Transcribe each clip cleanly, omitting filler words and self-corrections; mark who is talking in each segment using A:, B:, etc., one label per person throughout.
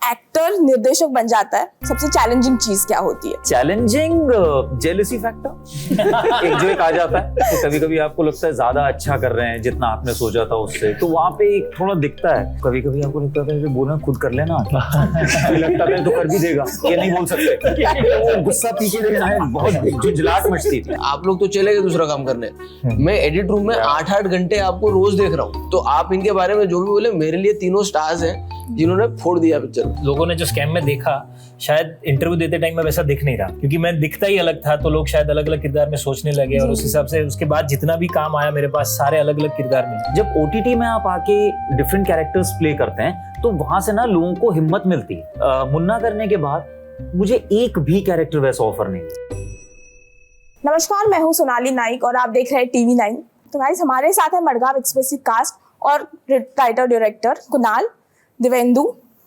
A: Actor निर्देशक बन जाता है, सबसे चैलेंजिंग चीज क्या होती है?
B: चैलेंजिंग जेलसी फैक्टर एक जो एक आ जाता है कि कभी कभी आपको लगता है ज्यादा अच्छा कर रहे हैं जितना आपने सोचा था उससे, तो वहाँ पे एक थोड़ा दिखता है। कभी कभी आपको लगता था कि बोलना खुद कर लेना लगता था तो कर भी देगा, ये नहीं बोल सकते, गुस्सा पी के देना है, बहुत झुंझलाहट मचती थी।
C: आप लोग तो चले गए दूसरा काम करने, मैं एडिट रूम में 8-8 घंटे आपको रोज देख रहा हूँ, तो आप इनके बारे में जो भी बोले, मेरे लिए तीनों स्टार्स हैं जिन्होंने फोड़ दिया पिक्चर।
D: लोगों ने जो स्कैम में देखा, शायद इंटरव्यू देते टाइम में वैसा दिख नहीं रहा, क्योंकि मैं दिखता ही अलग था, तो लोग शायद अलग अलग किरदार में सोचने लगे, और उस हिसाब से उसके बाद जितना भी काम आया मेरे पास, सारे अलग अलग किरदार मिले।
B: जब OTT में आप आके डिफरेंट कैरेक्टर्स प्ले करते हैं तो वहां से ना लोगों को हिम्मत मिलती है। मुन्ना करने के बाद मुझे एक भी कैरेक्टर वैसा ऑफर नहीं।
A: नमस्कार, मैं हूँ सोनाली नाइक और आप देख रहे हैं TV9। तो गाइस, हमारे साथ है मडगांव एक्सप्रेस की कास्ट और राइटर डायरेक्टर कुणाल, दिवेंदु,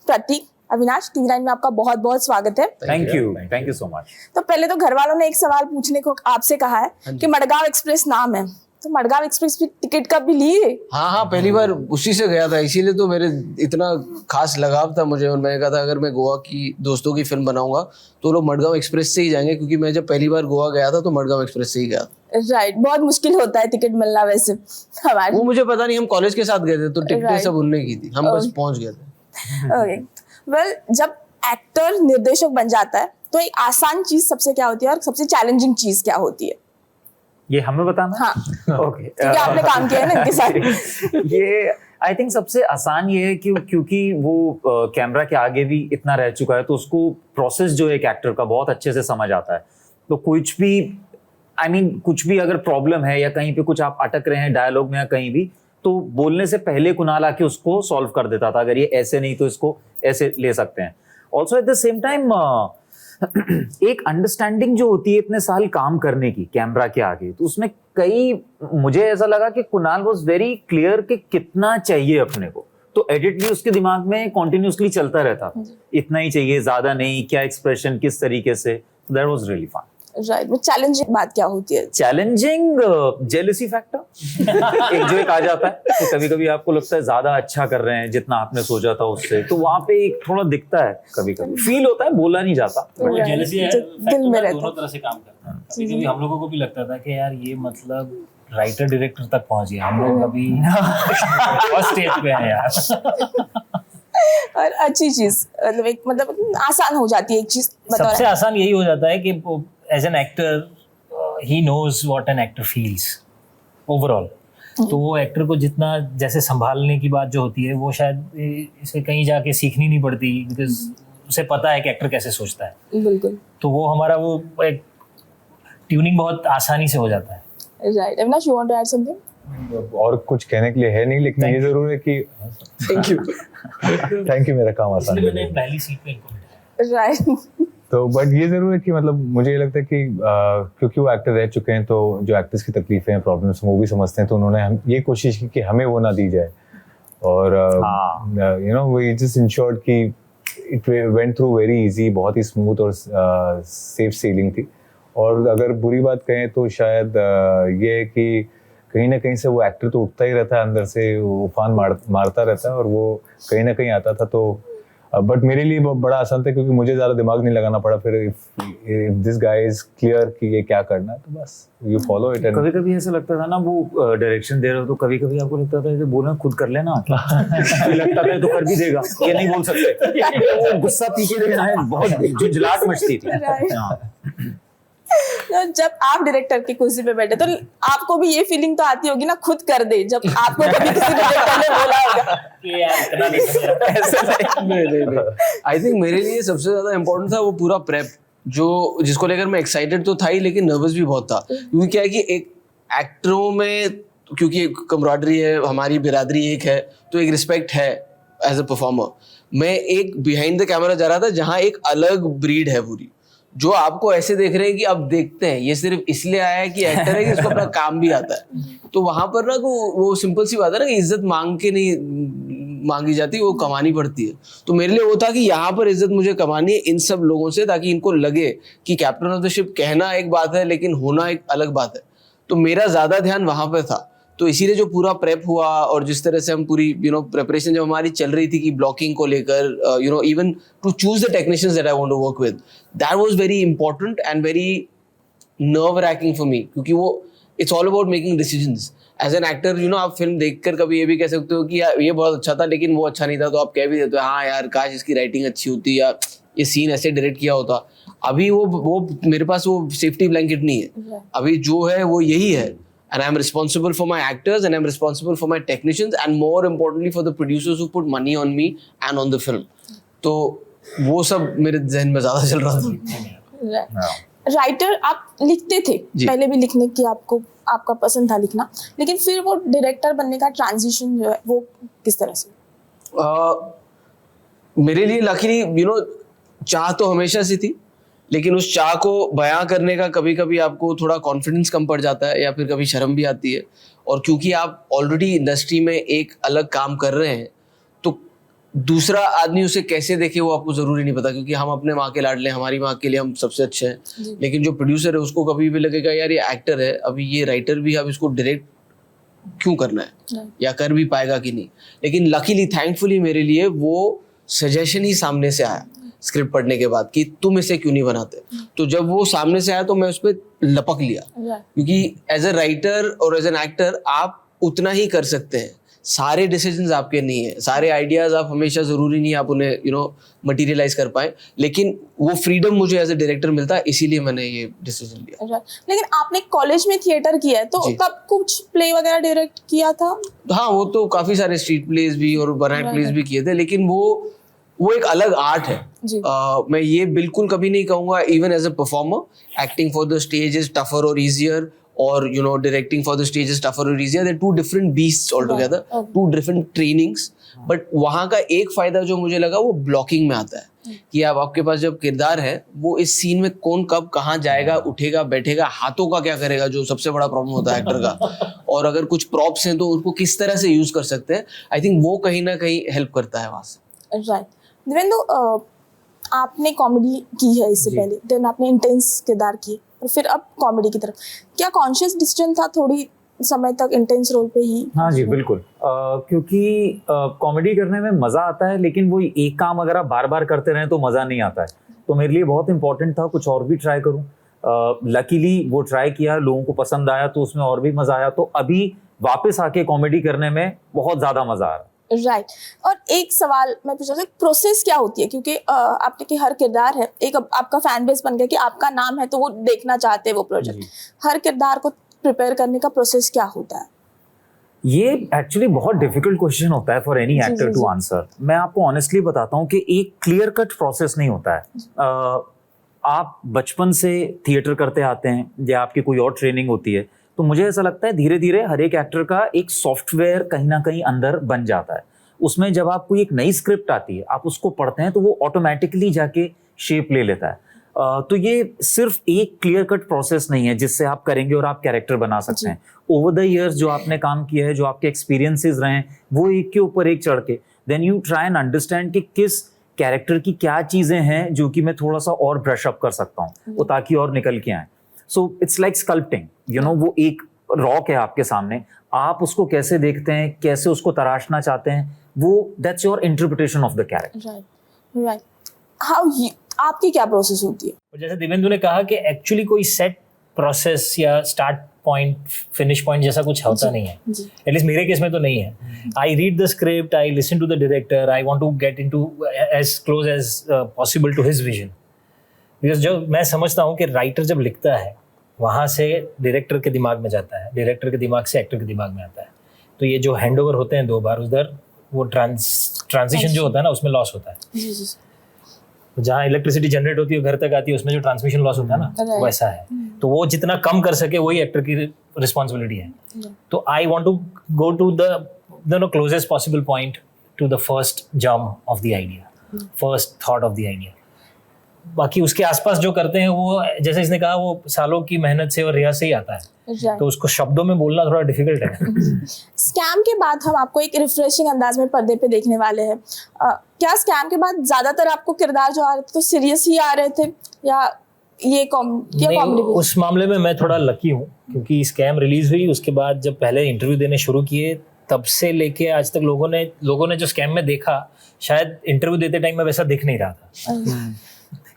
A: प्रतीक, अविनाश। TV9 में आपका बहुत बहुत स्वागत है।
B: Thank you so much.
A: तो पहले तो घर वालों ने एक सवाल पूछने को आपसे कहा है कि मडगांव एक्सप्रेस नाम है, तो मडगांव एक्सप्रेस की टिकट कब भी लिए?
C: हाँ, पहली बार उसी से गया था, इसीलिए तो मेरे इतना खास लगाव था मुझे, और मैंने कहा था अगर मैं गोवा की दोस्तों की फिल्म बनाऊंगा तो लोग मडगांव एक्सप्रेस से ही जाएंगे, क्योंकि मैं जब पहली बार गोवा गया था तो मडगांव एक्सप्रेस से ही गया।
A: राइट, बहुत मुश्किल होता है टिकट मिलना वैसे हमारे।
C: वो मुझे पता नहीं, हम कॉलेज के साथ गए थे तो टिकटें सब उनने की थी, हम बस पहुंच गए थे।
A: ओके, वेल, जब एक्टर निर्देशक बन जाता है तो एक आसान चीज सबसे क्या होती है और सबसे चैलेंजिंग चीज क्या होती है?
B: ये हमें बताना?
A: हाँ,
B: ओके,
A: क्योंकि आपने काम किया है ना इनके साथ।
B: ये आई थिंक सबसे आसान ये है कि क्योंकि वो कैमरा के आगे भी इतना रह चुका है, तो उसको प्रोसेस जो एक एक्टर का बहुत अच्छे से समझ आता है। तो कुछ भी कुछ भी अगर प्रॉब्लम है या कहीं पे कुछ आप अटक रहे हैं डायलॉग में या कहीं भी, तो बोलने से पहले कुणाल आके उसको सॉल्व कर देता था। अगर ये ऐसे नहीं तो इसको ऐसे ले सकते हैं। Also at the same time एक अंडरस्टैंडिंग जो होती है इतने साल काम करने की कैमरा के आगे, तो उसमें मुझे ऐसा लगा कि कुणाल वाज वेरी क्लियर कि कितना चाहिए अपने को, तो एडिट भी उसके दिमाग में कॉन्टिन्यूसली चलता रहता, इतना ही चाहिए, ज्यादा नहीं, क्या एक्सप्रेशन किस तरीके से। That was really fun.
A: Right, वो चैलेंजिंग बात क्या होती है?
B: चैलेंजिंग जेलसी फैक्टर एक जो एक आ जाता है कि कभी कभी आपको लगता है ज्यादा अच्छा कर रहे हैं जितना आपने सोचा था उससे, तो वहाँ पे एक थोड़ा दिखता है, कभी कभी फील होता है, बोला नहीं जाता।
D: जेलसी है,
A: दिल में रहता है।
D: दोनों तरह से काम करता है। कभी कभी हम लोगों को भी लगता था कि यार ये मतलब राइटर डायरेक्टर तक पहुंच गया, हम लोग अभी फर्स्ट स्टेज पे हैं यार।
A: और अच्छी चीज मतलब आसान हो जाती है एक चीज।
D: सबसे आसान यही हो जाता है कि as an actor he knows what an actor feels overall. तो वो एक्टर को जितना जैसे संभालने की बात जो होती है, वो शायद इसे कहीं जाके सीखनी नहीं पड़ती, बिकॉज उसे पता है कि एक्टर कैसे सोचता है।
A: बिल्कुल।
D: तो वो हमारा वो एक ट्यूनिंग बहुत आसानी से हो जाता है।
A: Right, Avinash, you want to add something?
E: और कुछ कहने के लिए है नहीं, लेकिन ये जरूर है कि थैंक यू मेरा काम आसान
D: मैंने पहली सीट पे इनको बिठाया।
A: राइट,
E: तो बट ये जरूर है कि मतलब मुझे ये लगता है कि क्योंकि वो एक्टर रह चुके हैं, तो जो एक्टर्स की तकलीफें हैं, प्रॉब्लम्स वो भी समझते हैं, तो उन्होंने ये कोशिश की कि हमें वो ना दी जाए, और you know we just ensured कि it went through very easy, बहुत ही स्मूथ और सेफ सेलिंग थी। और अगर बुरी बात कहें तो शायद ये है कि कहीं ना कहीं से वो एक्टर तो उठता ही रहता है अंदर से, वो उफान मारता रहता है, और वो कहीं ना कहीं आता था। तो बट मेरे लिए बड़ा आसान था, क्योंकि मुझे ज़्यादा दिमाग नहीं लगाना पड़ा। फिर if this guy is clear कि ये क्या करना है, तो बस यू फॉलो इट।
B: कभी कभी ऐसा लगता था ना, वो डायरेक्शन दे रहे हो तो कभी कभी आपको लगता था कि बोलना खुद कर लेना लगता था तो कर भी देगा, ये नहीं बोल सकते, वो गुस्सा पी के देना है, बहुत झुंझलाहट मचती थी।
A: तो जब आप डायरेक्टर की कुर्सी पे बैठे तो आपको भी ये फीलिंग तो आती होगी ना, खुद कर दे, जब आपको कभी किसी डायरेक्टर ने बोला होगा
D: कि यार इतना नहीं।
C: आई थिंक मेरे लिए सबसे ज्यादा इम्पोर्टेंट था वो पूरा प्रेप, जो जिसको लेकर मैं एक्साइटेड तो था ही, लेकिन नर्वस भी बहुत था। क्योंकि क्या है कि एक एक्टरों में, क्योंकि एक कमराडरी है, हमारी बिरादरी एक है, तो एक रिस्पेक्ट है एज अ परफॉर्मर। मैं एक बिहाइंड द कैमरा जा रहा था जहाँ एक अलग ब्रीड है पूरी, जो आपको ऐसे देख रहे हैं कि अब देखते हैं ये सिर्फ इसलिए आया है कि एक्टर है कि इसको अपना काम भी आता है। तो वहां पर ना वो सिंपल सी बात है ना कि इज्जत मांग के नहीं मांगी जाती, वो कमानी पड़ती है। तो मेरे लिए वो था कि यहाँ पर इज्जत मुझे कमानी है इन सब लोगों से, ताकि इनको लगे कि कैप्टन ऑफ द शिप कहना एक बात है लेकिन होना एक अलग बात है। तो मेरा ज्यादा ध्यान वहां पर था तो इसीलिए जो पूरा प्रेप हुआ और जिस तरह से हम पूरी प्रिपरेशन जब हमारी चल रही थी कि ब्लॉकिंग को लेकर even to choose the technicians that I want to work with, that was very important and very nerve racking for me, क्योंकि वो it's all about making decisions as an actor. आप फिल्म देखकर कभी ये भी कह सकते हो कि यार ये बहुत अच्छा था लेकिन वो अच्छा नहीं था, तो आप कह भी देते हो हाँ यार काश इसकी राइटिंग अच्छी होती या ये सीन ऐसे डायरेक्ट किया होता। अभी वो मेरे पास वो सेफ्टी ब्लैंकेट नहीं है, अभी जो है वो यही है, and I'm responsible for my actors and I'm responsible for my technicians and more importantly for the producers who put money on me and on the film. तो वो सब मेरे जहन में ज्यादा चल रहा था।
A: राइटर आप लिखते थे पहले भी, लिखने की आपका पसंद था लिखना, लेकिन फिर वो डायरेक्टर बनने का ट्रांजिशन जो है वो किस तरह से?
C: मेरे लिए लकीली चाह तो हमेशा से थी, लेकिन उस चाह को बयां करने का कभी कभी आपको थोड़ा कॉन्फिडेंस कम पड़ जाता है या फिर कभी शर्म भी आती है। और क्योंकि आप ऑलरेडी इंडस्ट्री में एक अलग काम कर रहे हैं तो दूसरा आदमी उसे कैसे देखे वो आपको जरूरी नहीं पता, क्योंकि हम अपने माँ के लाडले, हमारी माँ के लिए हम सबसे अच्छे हैं, लेकिन जो प्रोड्यूसर है उसको कभी भी लगेगा यार ये एक्टर है, अभी ये राइटर भी, अब इसको डायरेक्ट क्यों करना है या कर भी पाएगा कि नहीं। लेकिन लकीली थैंकफुली मेरे लिए वो सजेशन ही सामने से आया स्क्रिप्ट पढ़ने के बाद कि तुम इसे क्यों नहीं बनाते। तो जब वो सामने से आया तो मैं उस पर लपक लिया, क्योंकि एज ए राइटर और एज एन एक्टर आप उतना ही कर सकते हैं, सारे डिसीजंस आपके नहीं है, सारे आइडियाज आप हमेशा जरूरी नहीं आप उन्हें मटेरियलाइज कर पाए, लेकिन वो फ्रीडम मुझे एज ए डायरेक्टर मिलता है, इसीलिए मैंने ये डिसीजन लिया।
A: लेकिन आपने कॉलेज में थिएटर किया है तो कब कुछ प्ले वगैरह डायरेक्ट किया था?
C: हाँ, वो तो काफी सारे स्ट्रीट प्लेज भी और बनाइट प्लेज भी किए थे, लेकिन वो एक अलग आर्ट है। मैं ये बिल्कुल कभी नहीं कहूंगा even as a performer acting for the stage is tougher और इजियर, और directing for the stage is tougher और easier. They are two different beasts all together, two different trainings. But वहाँ का एक फायदा जो मुझे लगा वो ब्लॉकिंग में आता है कि अब आपके पास जब किरदार है वो इस सीन में कौन कब कहाँ जाएगा, उठेगा, बैठेगा, हाथों का क्या करेगा, जो सबसे बड़ा प्रॉब्लम होता है एक्टर का, और अगर कुछ प्रॉप्स हैं तो उनको किस तरह से यूज कर सकते हैं। आई थिंक वो कहीं ना कहीं हेल्प करता है वहाँ से।
A: राइट। दिवेंदु, आपने कॉमेडी की है इससे पहले, देन आपने इंटेंस किरदार किए और फिर अब कॉमेडी की तरफ, क्या कॉन्शियस डिसीजन था थोड़ी समय तक इंटेंस रोल पे ही?
B: हाँ जी बिल्कुल, क्योंकि कॉमेडी करने में मजा आता है, लेकिन वो एक काम अगर आप बार बार करते रहें तो मजा नहीं आता है। तो मेरे लिए बहुत इंपॉर्टेंट था कुछ और भी ट्राई करूं। लकीली वो ट्राई किया, लोगों को पसंद आया तो उसमें और भी मजा आया। तो अभी वापस आके कॉमेडी करने में बहुत ज्यादा मजा आ रहा है।
A: राइट। और एक सवाल मैं पूछ रहा था, प्रोसेस क्या होती है? क्योंकि आपने कि हर किरदार है, एक आपका फैन बेस बन गया कि आपका नाम है तो वो देखना चाहते हैं वो प्रोजेक्ट। हर किरदार को प्रिपेयर करने का प्रोसेस क्या होता है?
B: ये एक्चुअली बहुत डिफिकल्ट क्वेश्चन होता है for any actor to answer. मैं आपको ऑनेस्टली बताता हूँ कि एक क्लियर कट प्रोसेस नहीं होता है। आप बचपन से थिएटर करते आते हैं या आपकी कोई और ट्रेनिंग होती है, तो मुझे ऐसा लगता है धीरे धीरे हर एक एक्टर का एक सॉफ्टवेयर कहीं ना कहीं अंदर बन जाता है। उसमें जब आपको एक नई स्क्रिप्ट आती है, आप उसको पढ़ते हैं तो वो ऑटोमेटिकली जाके शेप ले लेता है। तो ये सिर्फ एक क्लियर कट प्रोसेस नहीं है जिससे आप करेंगे और आप कैरेक्टर बना सकते हैं। ओवर द इयर्स जो आपने काम किया है, जो आपके एक्सपीरियंसेस रहे हैं, वो एक के ऊपर एक चढ़ के then you try and understand कि किस कैरेक्टर की क्या चीजें हैं जो कि मैं थोड़ा सा और ब्रश अप कर सकता हूँ, वो ताकि और निकल के आए। सो इट्स लाइक स्कल्पटिंग, वो एक रॉक है आपके सामने, आप उसको कैसे देखते हैं, कैसे उसको तराशना चाहते हैं, वो that's your interpretation of the character.
A: Right. How आपकी क्या प्रोसेस होती है?
D: और जैसे दिवेंदु ने कहा कि एक्चुअली कोई सेट प्रोसेस या स्टार्ट पॉइंट फिनिश पॉइंट जैसा कुछ होता नहीं है, एटलीस्ट मेरे केस में तो नहीं है। I read the script, I listen to the director, I want to get into as close as possible to his vision. Because जो मैं समझता हूँ कि राइटर जब लिखता है वहाँ से डायरेक्टर के दिमाग में जाता है, डायरेक्टर के दिमाग से एक्टर के दिमाग में आता है, तो ये जो हैंड ओवर होते हैं 2 बार, उधर वो ट्रांजिशन जो होता है ना उसमें लॉस होता है। जहाँ इलेक्ट्रिसिटी जनरेट होती है घर तक आती है, उसमें जो ट्रांसमिशन लॉस होता है ना वैसा है। तो वो जितना कम कर सके वही एक्टर की रिस्पॉन्सिबिलिटी है। तो I want to go to the closest possible point to the first jump of the idea, first thought of the idea. बाकी उसके आसपास जो करते हैं वो, जैसे इसने कहा, वो सालों की मेहनत से और रियाज से ही आता है। तो उसको शब्दों में बोलना थोड़ा डिफिकल्ट है।
A: स्कैम के बाद हम आपको एक रिफ्रेशिंग अंदाज में पर्दे पे देखने वाले हैं। क्या स्कैम के बाद ज्यादातर आपको किरदार जो आ रहे थे तो सीरियस ही आ रहे थे, या ये कॉमेडी
D: नहीं, उस मामले में मैं थोड़ा लकी हूँ क्योंकि स्कैम रिलीज हुई उसके बाद जब पहले इंटरव्यू देने शुरू किए तब से लेके आज तक लोगों ने जो स्कैम में देखा शायद इंटरव्यू देते टाइम में वैसा दिख नहीं रहा था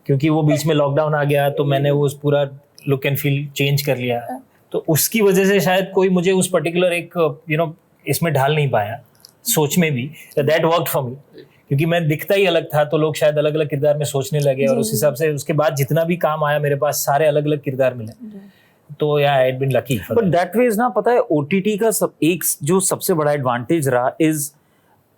D: क्योंकि वो बीच में लॉकडाउन आ गया तो मैंने वो पूरा लुक एंड फील चेंज कर लिया तो उसकी वजह से शायद कोई मुझे उस पर्टिकुलर एक इसमें ढाल नहीं पाया सोच में भी दैट वर्कड फॉर मी क्योंकि मैं दिखता ही अलग था तो लोग शायद अलग अलग किरदार में सोचने लगे और उस हिसाब से उसके बाद जितना भी काम आया मेरे पास सारे अलग अलग किरदार मिले तो या I had been lucky
B: but that way is ना पता है ओटीटी का एक जो सबसे बड़ा एडवांटेज रहा इज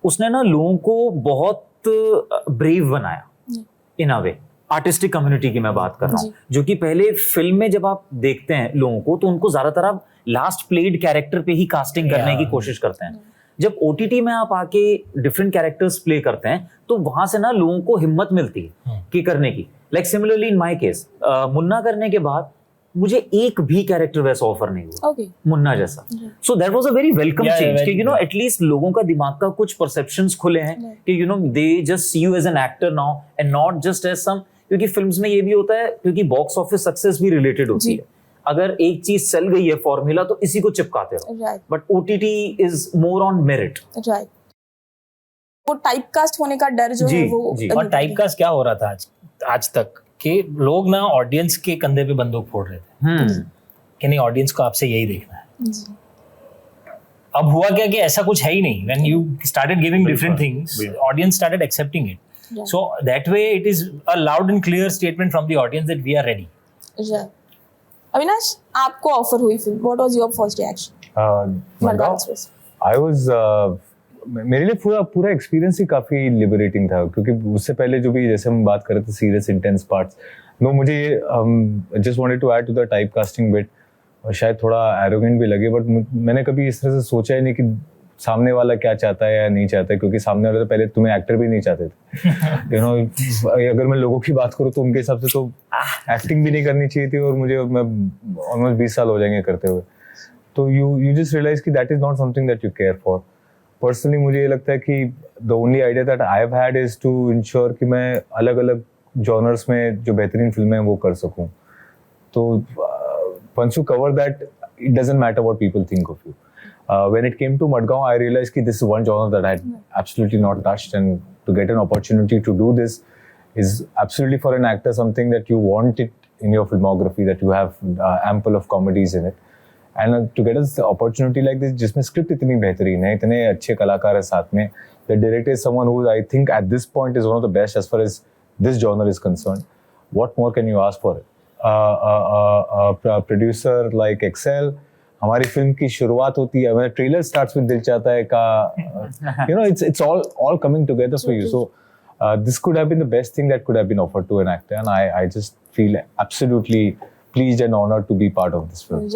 B: उसने ना लोगों को बहुत ब्रेव बनाया इन अ वे आर्टिस्टिक कम्युनिटी की मैं बात कर रहा हूँ जो कि पहले फिल्म में जब आप देखते हैं लोगों को तो उनको ज्यादातर आप लास्ट प्लेड कैरेक्टर पे ही कास्टिंग करने की कोशिश करते हैं जब ओटीटी में आप आके डिफरेंट कैरेक्टर्स प्ले करते हैं तो वहां से ना लोगों को हिम्मत मिलती है कि करने की like similarly in my case Munna करने के बाद मुझे एक भी कैरेक्टर वैसा ऑफर नहीं हुआ मुन्ना जैसा so that was a very welcome change कि एटलीस्ट लोगों का दिमाग का कुछ परसेप्शंस खुले हैं कि they just see you as an actor now and not just as some क्योंकि फिल्म्स में ये भी होता है क्योंकि बॉक्स ऑफिस सक्सेस भी रिलेटेड होती है अगर एक चीज चल गई है फॉर्मूला तो इसी को चिपकाते रहो but OTT is more on merit
A: right वो टाइपकास्ट होने का डर जो है वो
D: और टाइपकास्ट क्या हो रहा था आज तक कि लोग ना ऑडियंस के कंधे पे बंदूक फोड़ रहे थे कि नहीं ऑडियंस को आपसे यही देखना है अब हुआ क्या कि ऐसा कुछ है ही नहीं when you started giving different things audience started accepting it so that way it is a loud and clear statement from the audience that we are ready
A: Avinash आपको ऑफर हुई film what was your first reaction Madgaon express
E: I was मेरे लिए पूरा experience ही काफी liberating था क्योंकि उससे पहले जो भी जैसे हम बात कर रहे थे सीरियस इंटेंस पार्ट्स नो मुझे just wanted to add to the typecasting bit और शायद थोड़ा एरोगेंट भी लगे बट मैंने कभी इस तरह से सोचा ही नहीं कि सामने वाला क्या चाहता है या नहीं चाहता है क्योंकि सामने वाले तो पहले तुम्हें एक्टर भी नहीं चाहते थे अगर मैं लोगों की बात करूँ तो उनके हिसाब से तो एक्टिंग भी नहीं करनी चाहिए थी और मुझे मैं ऑलमोस्ट 20 साल हो जाएंगे करते हुए तो यू जस्ट रियलाइज कि that is not something that you care for personally मुझे ये लगता है कि the only idea that I have had is to ensure कि मैं अलग अलग जॉनर्स में जो बेहतरीन फिल्में हैं वो कर सकूं तो once you cover that it doesn't matter what people think of you when it came to Madgaon I realized कि this is one genre that I had absolutely not touched and to get an opportunity to do this is absolutely for an actor something that you want it in your filmography that you have ample of comedies in it and to get us the opportunity like this जिसमें script इतनी बेहतरीन है इतने अच्छे कलाकार है साथ में the director is someone who I think at this point is one of the best as far as this genre is concerned what more can you ask for it producer like Excel हमारी film की शुरुआत होती है मतलब trailer starts with दिल चाहता है का you know it's all coming together for you so this could have been the best thing that could have been offered to an actor and I just feel absolutely pleased and honored to be part of this film.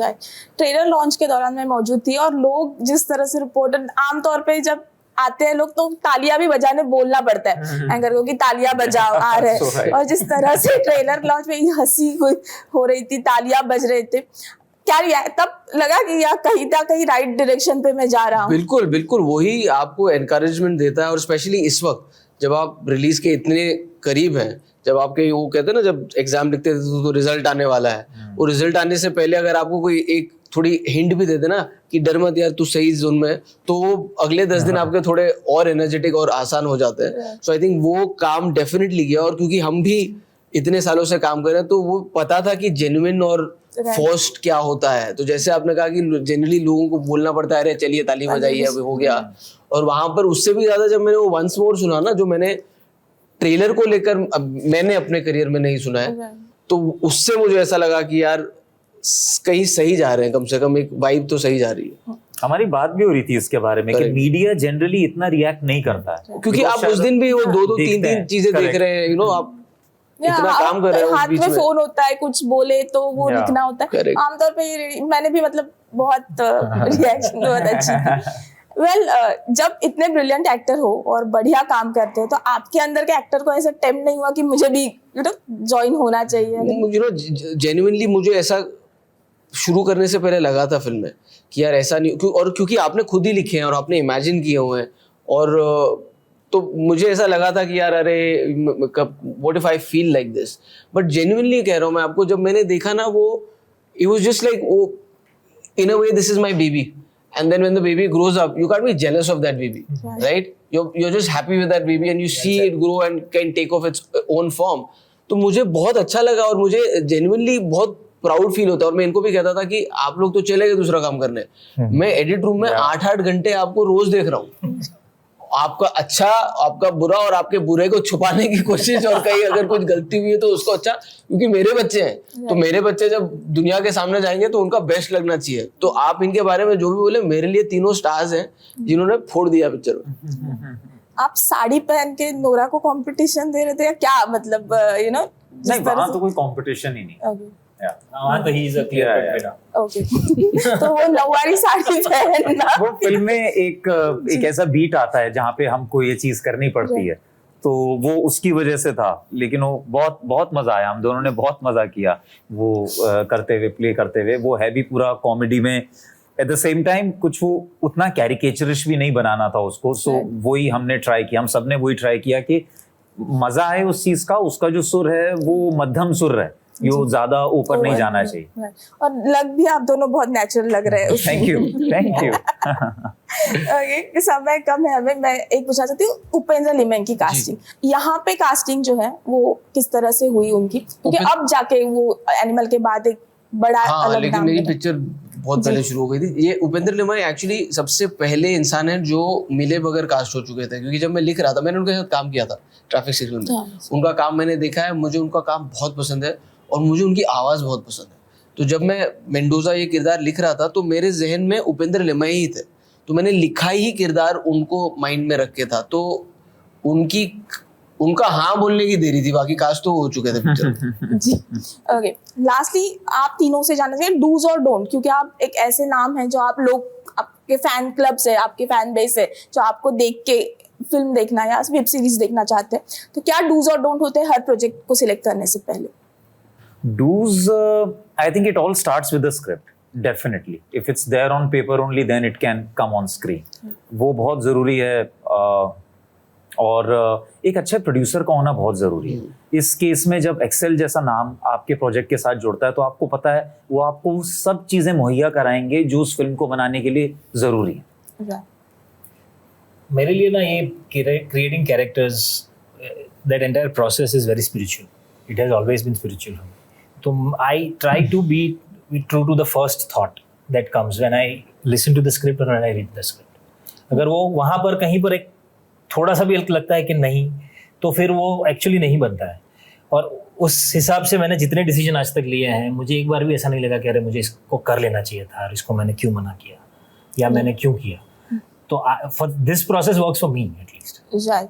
A: Trailer launch के दौरान मैं मौजूद थी और लोग जिस तरह से रिपोर्टर आमतौर पे जब आते हैं लोग तो तालियां भी बजाने बोलना पड़ता है एंकर को कि तालियां बजाओ आ रहे हैं और जिस तरह से ट्रेलर लॉन्च में हंसी हो रही थी तालियां बज रहे थे क्या तब लगा कि यार कहीं ना कहीं राइट डायरेक्शन पे मैं जा रहा हूँ
C: बिल्कुल बिल्कुल वही आपको एनकरेजमेंट देता है और स्पेशली इस वक्त जब आप रिलीज के इतने करीब हैं जब आपके वो कहते हैं ना जब एग्जाम लिखते थे तो रिजल्ट आने वाला है वो रिजल्ट आने से पहले अगर आपको कोई एक थोड़ी हिंट भी दे देना कि डर मत यार तू सही जोन में तो वो अगले 10 दिन आपके थोड़े और एनर्जेटिक और आसान हो जाते हैं सो आई थिंक वो काम डेफिनेटली किया और क्योंकि हम भी इतने सालों से काम कर रहे हैं तो वो पता था कि जेन्युइन और फोर्स्ड क्या होता है तो जैसे आपने कहा कि जनरली लोगों को बोलना पड़ता है अरे चलिए ताली बजाइए अब हो गया और वहां पर उससे भी ज्यादा जब मैंने वो वंस मोर सुना ना जो मैंने ट्रेलर को लेकर मैंने अपने करियर में नहीं सुना है तो उससे मुझे ऐसा लगा कि यार कहीं सही जा रहे हैं कम से कम एक वाइब तो सही जा रही है
B: हमारी बात भी हो रही थी इसके बारे में कि मीडिया जनरली इतना रिएक्ट नहीं करता है
C: क्योंकि आप उस दिन भी वो दो तीन चीजें देख रहे हैं यू नो आप इतना काम कर रहे हैं
A: हाथ में फोन होता है कुछ बोले तो वो लिखना होता है आमतौर पे मैंने भी मतलब बहुत रिएक्शन बहुत अच्छी वेल जब इतने ब्रिलियंट एक्टर हो और बढ़िया काम करते हो तो आपके अंदर के एक्टर को ऐसा टेम्प्ट नहीं हुआ कि मुझे भी ज्वाइन होना चाहिए
C: यू नो जेन्युइनली मुझे ऐसा शुरू करने से पहले लगा था फिल्म में कि यार ऐसा नहीं और क्योंकि आपने खुद ही लिखे हैं और आपने इमेजिन किए हुए हैं और तो मुझे ऐसा लगा था कि यार अरे what if I feel like this, but genuinely कह रहा हूँ मैं आपको, जब मैंने देखा ना वो इट वाज जस्ट लाइक वो in a way this is my baby, and then when the baby grows up you can't be jealous of that baby, right? You're just happy with that baby and you see it grow and can take off its own form. तो मुझे बहुत अच्छा लगा और मुझे genuinely बहुत proud feel होता है, और मैं इनको भी कहता था कि आप लोग तो चले गए दूसरा काम करने, मैं एडिट रूम में 8-8 घंटे आपको रोज देख रहा हूँ, आपका अच्छा, आपका बुरा, और आपके बुरे को छुपाने की कोशिश, और कहीं अगर कुछ गलती हुई है तो उसको अच्छा, क्योंकि मेरे बच्चे हैं तो मेरे बच्चे जब दुनिया के सामने जाएंगे तो उनका बेस्ट लगना चाहिए। तो आप इनके बारे में जो भी बोले, मेरे लिए तीनों स्टार्स हैं जिन्होंने फोड़ दिया पिक्चर में।
A: आप साड़ी पहन के नोरा को कंपटीशन दे रहे थे या क्या, मतलब यू नो?
B: नहीं, वहाँ तो कोई कंपटीशन ही नहीं।
D: हाँ, तो he is a clear cut winner.
A: Okay, तो वो नौवारी साड़ी पहनना,
B: वो फिल्म में एक ऐसा बीट आता है जहाँ पे हमको ये चीज करनी पड़ती है, तो वो उसकी वजह से था। लेकिन वो बहुत बहुत मजा आया, हम दोनों ने बहुत मजा किया वो करते हुए, प्ले करते हुए। वो है भी पूरा कॉमेडी में, एट द सेम टाइम कुछ वो उतना कैरिकेचरिश भी नहीं बनाना था उसको। सो वही हमने ट्राई किया, हम सबने वही ट्राई किया कि मजा आए उस चीज का। उसका जो सुर है वो मध्यम सुर है, यो ज्यादा ऊपर नहीं जाना चाहिए।
A: और लग भी आप दोनों बहुत नेचुरल लग रहे हैं।
B: Thank you, thank you.
A: Okay, समय कम है हमें, मैं एक पूछना चाहती हूँ, उपेंद्र लिमन की कास्टिंग, यहाँ पे कास्टिंग जो है वो किस तरह से हुई उनकी, क्योंकि अब जाके वो एनिमल के बाद एक बड़ा अलग
C: लेकिन
A: नाम
C: मेरी
A: बना।
C: पिक्चर बहुत पहले शुरू हो गई थी। ये उपेंद्र लिमन एक्चुअली सबसे पहले इंसान है जो मिले बगैर कास्ट हो चुके थे, क्योंकि जब मैं लिख रहा था, मैंने उनके साथ काम किया था ट्रैफिक सिग्नल में, उनका काम मैंने देखा है, मुझे उनका काम बहुत पसंद है और मुझे उनकी आवाज़ बहुत पसंद है। तो जब मैं मेंडोजा ये किरदार लिख रहा था तो मेरे जहन में उपेंद्र लिमन ही थे, तो मैंने लिखा ही किरदार उनको माइंड में रख के था। तो उनका हाँ बोलने की देरी थी, बाकी कास्ट तो हो चुके थे पिक्चर।
A: जी, ओके। लास्टली आप तीनों से जानना चाहिए डूज और डोंट, क्योंकि आप एक ऐसे नाम हैं जो आप लोग, आपके फैन क्लब से, आपके फैन बेस है जो आपको देख के फिल्म देखना या वेब सीरीज देखना चाहते हैं, तो क्या डूज और डोंट होते हैं हर प्रोजेक्ट को सिलेक्ट करने से पहले?
B: Do's, I think it all starts with the script. Definitely, if it's there on paper only, then it can come on screen. वो बहुत जरूरी है, और एक अच्छे प्रोड्यूसर का होना बहुत जरूरी है। इस केस में जब एक्सेल जैसा नाम आपके प्रोजेक्ट के साथ जुड़ता है तो आपको पता है वो आपको सब चीजें मुहैया कराएंगे जो उस फिल्म को बनाने के लिए जरूरी है।
D: मेरे लिए ना ये creating characters, that entire process is very spiritual, it has always been spiritual. तो I try to be true to the first thought that comes when I listen to the script और when I read the script. अगर वो वहाँ पर कहीं पर एक थोड़ा सा भी लगता है कि नहीं, तो फिर वो एक्चुअली नहीं बनता है। और उस हिसाब से मैंने जितने डिसीजन आज तक लिए हैं, मुझे एक बार भी ऐसा नहीं लगा कि अरे मुझे इसको कर लेना चाहिए था और इसको मैंने क्यों मना किया या मैंने क्यों किया। तो for this process works for me at least.
A: Right.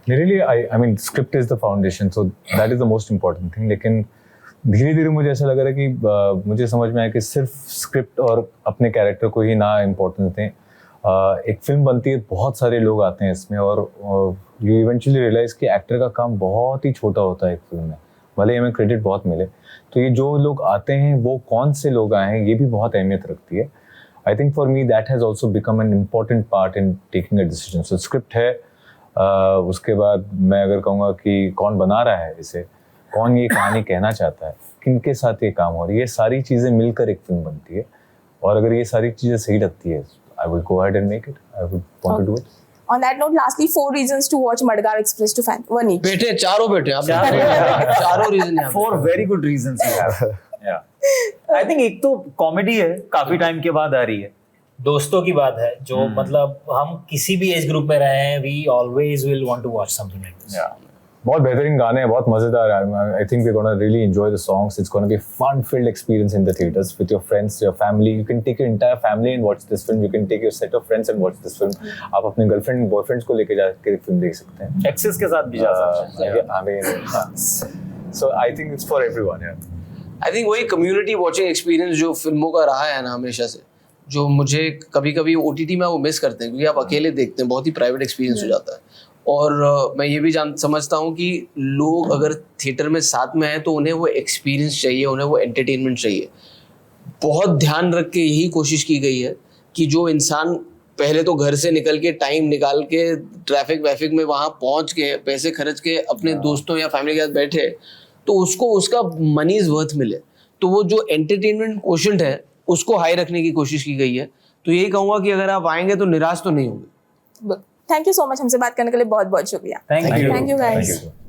E: मेरे लिए I mean script is the foundation, so that is the most important thing. लेकिन धीरे धीरे मुझे ऐसा लग रहा है कि मुझे समझ में आया कि सिर्फ स्क्रिप्ट और अपने कैरेक्टर को ही ना इम्पोर्टेंस दें। एक फिल्म बनती है, बहुत सारे लोग आते हैं इसमें, और यू इवेंचुअली रियलाइज कि एक्टर का काम बहुत ही छोटा होता है एक फिल्म में, भले ही हमें क्रेडिट बहुत मिले। तो ये जो लोग आते हैं वो कौन से लोग आए हैं, ये भी बहुत अहमियत रखती है। I think for me that has also become an important part in taking a decision. So script है, उसके बाद मैं अगर कहूँगा कि कौन बना रहा है इसे, कौन ये कहानी कहना चाहता है, किनके साथ ये काम हो रही है, ये सारी चीज़ें मिलकर एक फिल्म बनती है। और अगर ये सारी चीज़ें सही लगती है, I would go ahead and make it. I would want to do it.
A: On that note, lastly, 4 reasons to watch Madgaon Express to fan. One each.
C: बैठे चारों बैठे आप चारों रीजन यहाँ पे।
B: 4 very good reasons you have. Yeah. I think एक तो comedy है, काफी टाइम के बाद आ रही है।
D: दोस्तों की बात है जो मतलब हम किसी भी एज ग्रुप में रहे हैं, we always will want to watch something like this.
E: बहुत बेहतरीन गाने हैं, बहुत मजेदार है। I think we gonna really enjoy the songs. It's gonna be fun filled experience in the theatres with your friends, your family. You can take your entire family and watch this film. You can take your set of friends and watch this film. आप अपने girlfriend boyfriends को लेके जाकर film देख सकते हैं।
B: Access के साथ भी जा सकते हैं।
E: I mean, so I think it's for everyone. Yeah.
C: I think वही कम्युनिटी वॉचिंग एक्सपीरियंस जो फिल्मों का रहा है ना हमेशा से, जो मुझे कभी कभी OTT में वो मिस करते हैं, क्योंकि आप अकेले देखते हैं, बहुत ही प्राइवेट एक्सपीरियंस हो जाता है। और मैं ये भी समझता हूँ कि लोग अगर थिएटर में साथ में हैं तो उन्हें वो एक्सपीरियंस चाहिए, उन्हें वो एंटरटेनमेंट चाहिए। बहुत ध्यान रख के यही कोशिश की गई है कि जो इंसान पहले तो घर से निकल के टाइम निकाल के ट्रैफिक वैफिक में वहां पहुंच के पैसे खर्च के अपने दोस्तों या फैमिली के साथ बैठे, तो उसको उसका मनी इज वर्थ मिले। तो वो जो एंटरटेनमेंट क्वोशंट है उसको हाई रखने की कोशिश की गई है। तो यही कहूंगा कि अगर आप आएंगे तो निराश तो नहीं होंगे।
A: थैंक यू सो मच, हमसे बात करने के लिए बहुत बहुत शुक्रिया।
B: Thank you.
A: Thank you guys.
E: Thank you.